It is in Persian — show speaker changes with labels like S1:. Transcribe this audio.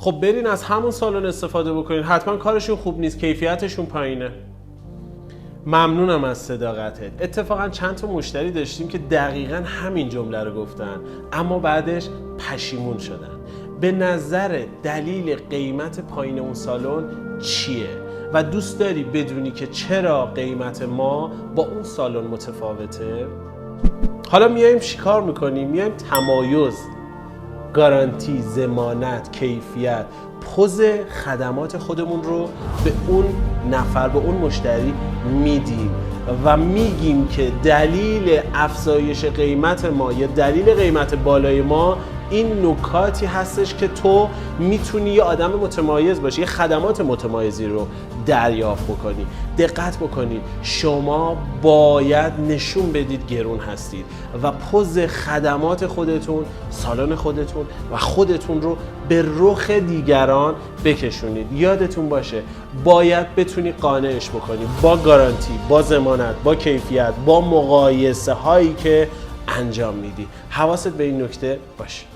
S1: خب برین از همون سالن استفاده بکنین، حتما کارشون خوب نیست، کیفیتشون پایینه. ممنونم از صداقتت. اتفاقا چند تا مشتری داشتیم که دقیقاً همین جمله رو گفتن اما بعدش پشیمون شدن. به نظر دلیل قیمت پایین اون سالن چیه؟ و دوست داری بدونی که چرا قیمت ما با اون سالن متفاوته؟ حالا میایم چیکار میکنیم؟ میایم تمایز، گارانتی، ضمانت، کیفیت، پوز خدمات خودمون رو به اون نفر، به اون مشتری میدیم و میگیم که دلیل افزایش قیمت ما یا دلیل قیمت بالای ما این نکاتی هستش که تو میتونی یه آدم متمایز باشی، یه خدمات متمایزی رو دریافت بکنی. دقت بکنید، شما باید نشون بدید گرون هستید و پوز خدمات خودتون، سالن خودتون و خودتون رو به رخ دیگران بکشونید. یادتون باشه باید بتونی قانعش بکنی با گارانتی، با ضمانت، با کیفیت، با مقایسه هایی که انجام میدی. حواست به این نکته باشه.